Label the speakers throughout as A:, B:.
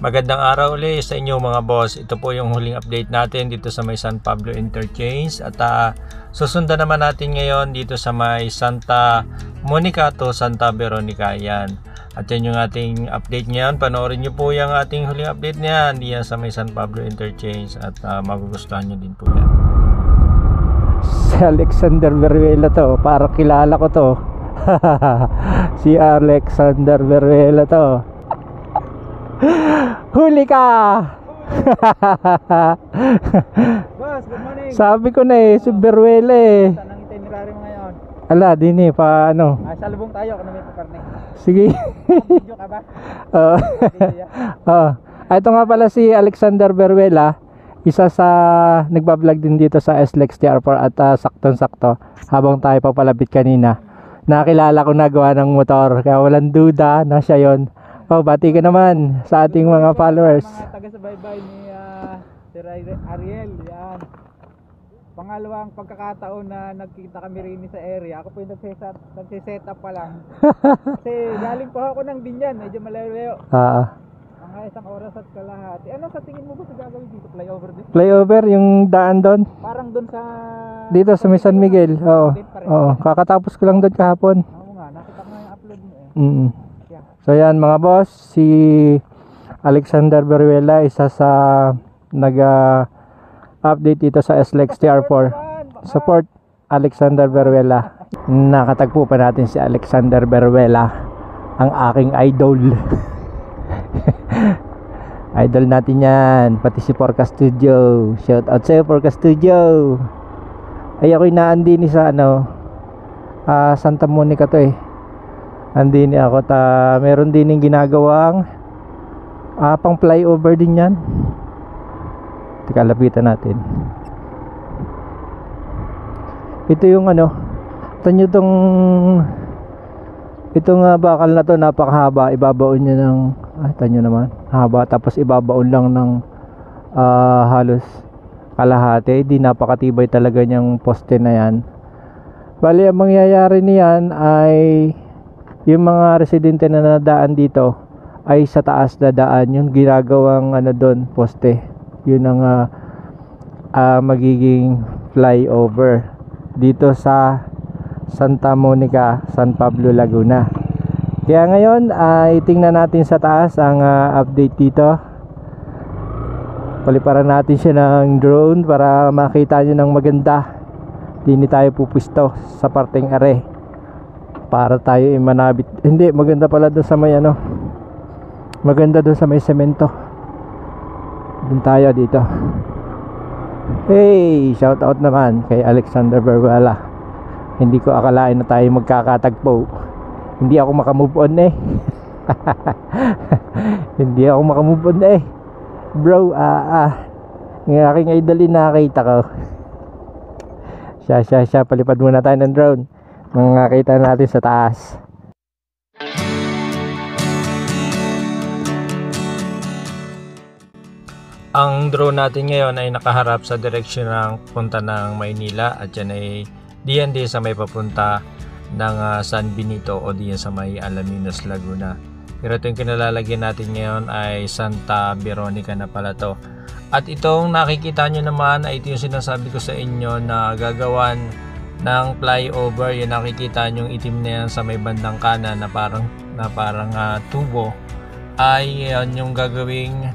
A: Magandang araw ulit sa inyo mga boss. Ito po yung huling update natin dito sa may San Pablo Interchange. At susundan naman natin ngayon dito sa may Santa Monica to Santa Veronica. Yan. At yan yung ating update ngayon. Panoorin nyo po yung ating huling update niyan diyan sa may San Pablo Interchange. At magugustuhan nyo din po yan.
B: Si Alexander Veruela to. Parang kilala ko to. Si Alexander Veruela to. Huli ka!
C: Boss, good morning.
B: Sabi ko na eh, si Veruela eh.
C: Saan ang itinerary mo ngayon?
B: Ala, din eh, pa ano.
C: Salubong tayo, kung may pakarne.
B: Sige.
C: Video ka ba?
B: Oo. Ito nga pala si Alexander Veruela. Isa sa nagbablog din dito sa SLEX TR4 at saktong-sakto habang tayo papalapit kanina. Nakilala ko na gawa ng motor. Kaya walang duda na siya yon. Bati ka naman sa ating mga followers.
C: Mga taga-subaybay ni Sir Ariel. Yan. Pangalawang pagkakataon na nagkita kami rin sa area. Ako po yung nagsiset up pa lang. Kasi galing pa ako ng Binyan. Medyo malayo. Mga isang oras at kalahati. Ano sa tingin mo ba sa gagawin dito? Flyover din?
B: Flyover, yung daan doon?
C: Parang doon sa...
B: Dito sa may San Miguel. Oo. Kakatapos ko lang doon kahapon.
C: Oo nga. Nakita ko nga yung upload mo eh.
B: So yan mga boss, si Alexander Veruela isa sa nag-update dito sa SLEX TR4. Support Alexander Veruela. Nakatagpo pa natin si Alexander Veruela, ang aking idol. Idol natin yan, pati si Porca Studio. Shout out sa'yo Porca Studio. Ay ako'y naandini sa Santa Monica to eh. Andini ako meron din yung ginagawang pang flyover din yan. Teka, lapitan natin. Ito yung tanyo itong bakal na to, napakahaba. Ibabaon niya ng tanyo naman, haba. Tapos ibabaon lang ng halos kalahati. Di napakatibay talaga niyang poste na yan. Bali ang mangyayari niyan ay yung mga residente na nadaan dito ay sa taas na daan, yung ginagawang doon, poste. Yun ang magiging flyover dito sa Santa Monica, San Pablo, Laguna. Kaya ngayon ay tingnan natin sa taas ang update dito. Paliparan natin siya ng drone para makita nyo ng maganda. Dini tayo pupwisto sa parteng are para tayo manabit. Hindi, maganda pala doon sa may maganda doon sa may semento. Doon tayo dito. Hey, shout out naman kay Alexander Veruela. Hindi ko akalain na tayo magkakatagpo. Hindi ako makamove on eh. Hindi ako makamove on eh. Bro, ng aking idolin nakita ko. Siya, palipad muna tayo ng drone. Makita natin sa taas.
A: Ang drone natin ngayon ay nakaharap sa direksyon ng punta ng Maynila at yan ay diyan sa may papunta ng San Benito o diyan sa may Alaminos, Laguna. Pero ito yung kinalalagyan natin ngayon ay Santa Veronica na pala to. At itong nakikita nyo naman ay ito yung sinasabi ko sa inyo na gagawan ng flyover. Yung nakikita nyo yung itim na yan sa may bandang kanan na parang tubo ay yan yung gagawing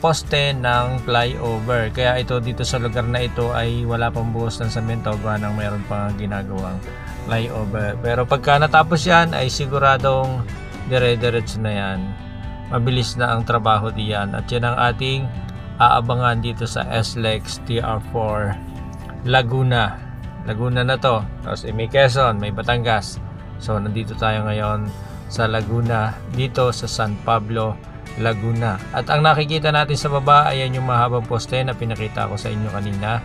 A: poste ng flyover. Kaya ito dito sa lugar na ito ay wala pang buhos ng semento gawa ng mayroon pang ginagawang flyover. Pero pagka natapos yan ay siguradong dire-diretso na yan. Mabilis na ang trabaho diyan at yan ang ating aabangan dito sa SLEX TR4 Laguna na to. Tapos may Quezon, may Batangas. So nandito tayo ngayon sa Laguna, dito sa San Pablo, Laguna. At ang nakikita natin sa baba ayan yung mahabang poste na pinakita ko sa inyo kanina.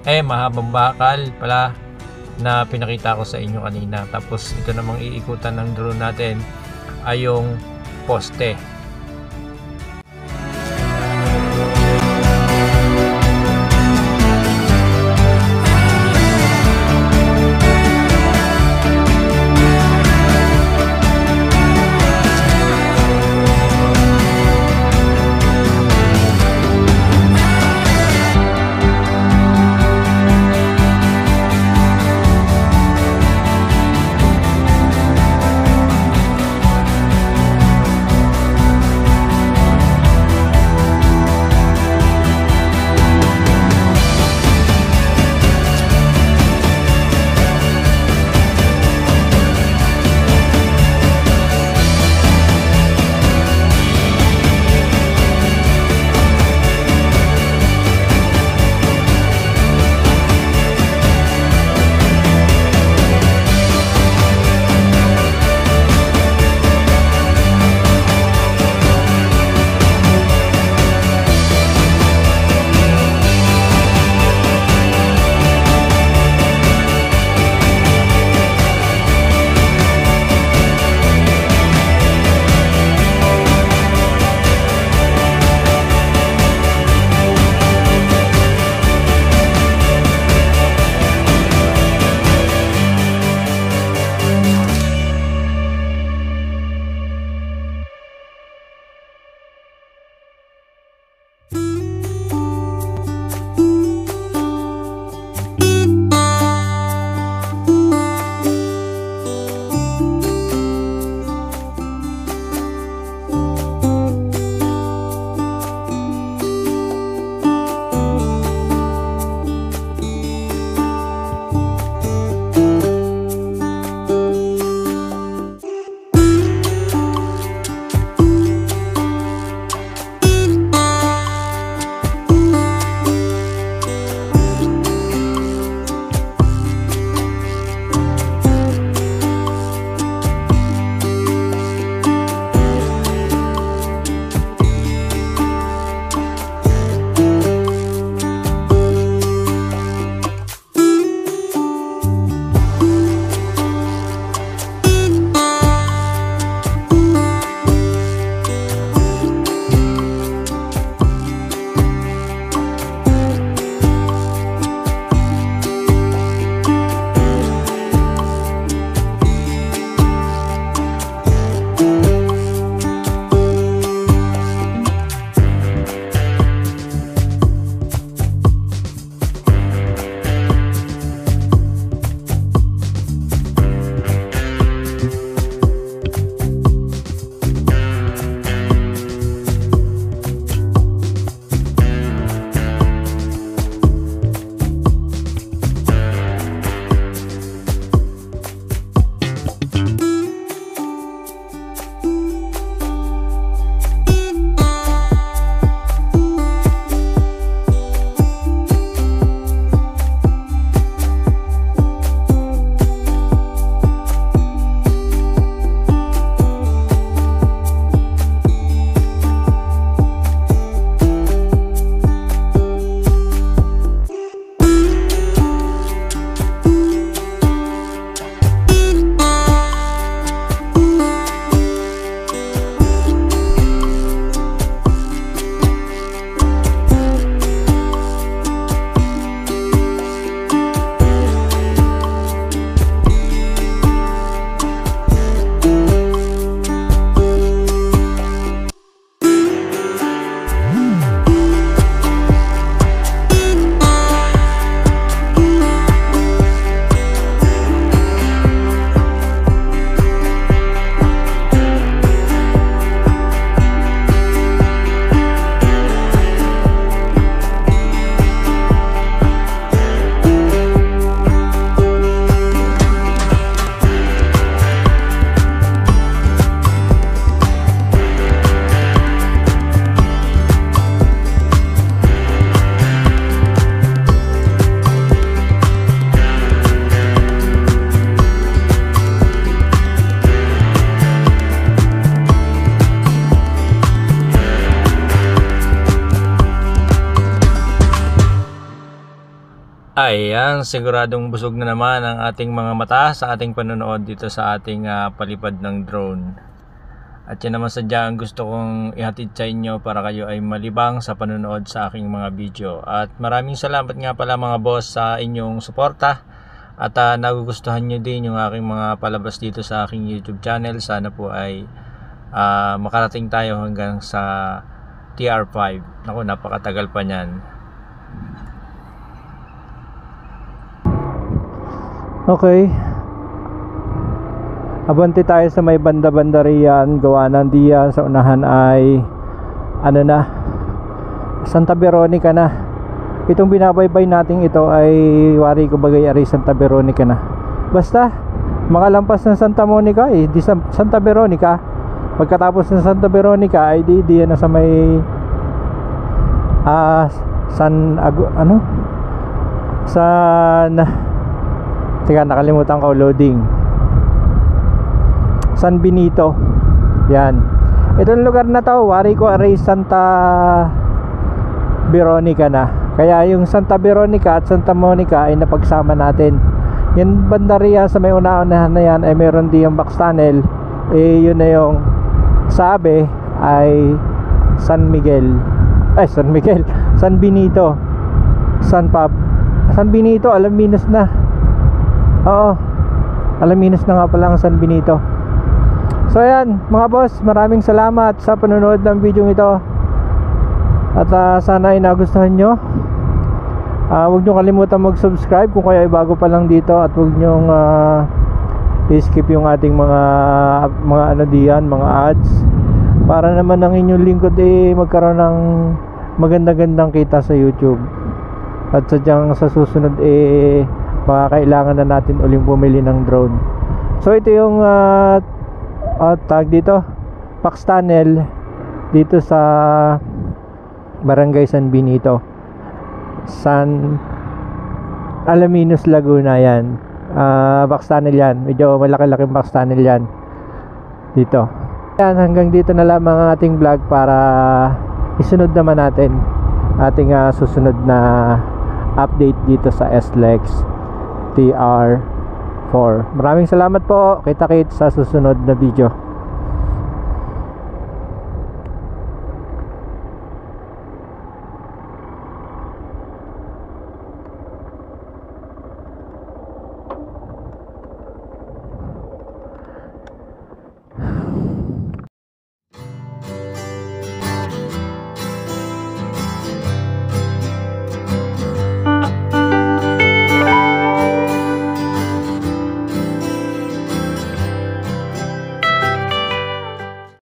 A: Mahabang bakal pala na pinakita ko sa inyo kanina. Tapos ito namang iikutan ng drone natin ay yung poste. Ayan, siguradong busog na naman ang ating mga mata sa ating panonood dito sa ating palipad ng drone. At yan naman sadya ang gusto kong ihatid sa inyo para kayo ay malibang sa panonood sa aking mga video. At maraming salamat nga pala mga boss sa inyong suporta. At nagugustuhan nyo din yung aking mga palabas dito sa aking YouTube channel. Sana po ay makarating tayo hanggang sa TR5. Naku, napakatagal pa niyan.
B: Okay. Abante tayo sa may banda-banda riyan. Gawa ng diyan sa unahan ay ano na, Santa Veronica na. Itong binabaybay natin ito ay wari ko bagay ari Santa Veronica na. Basta makalampas ng Santa Monica di Santa Veronica. Pagkatapos ng Santa Veronica ay di na sa may teka, nakalimutan ko loading. San Benito. Yan. Itong lugar na to, wari ko aray Santa Veronica na. Kaya yung Santa Veronica at Santa Monica ay napagsama natin. Yung bandarya sa may una-unahan na yan ay meron din yung box tunnel. Yun na yung sabi ay San Benito. San Benito, Alaminos na. Oo, Alaminos na nga pala ang San Benito. So ayan mga boss, maraming salamat sa panonood ng video ito. At sana ay nagustuhan nyo. Huwag nyo kalimutan mag-subscribe kung kayo ay bago pa lang dito. At huwag nyo i-skip yung ating mga ads, para naman ang inyong lingkod magkaroon ng maganda-gandang kita sa YouTube. At sadyang sa susunod baka kailangan na natin uling bumili ng drone. So ito yung tag dito, box tunnel dito sa Barangay San Benito, San Alaminos, Laguna. Yan, box tunnel yan. Medyo malaki-laking box tunnel yan dito. Yan, hanggang dito na lamang ang ating vlog, para isunod naman natin ating susunod na update dito sa SLEX TR4. Maraming salamat po. Kita-kits sa susunod na video.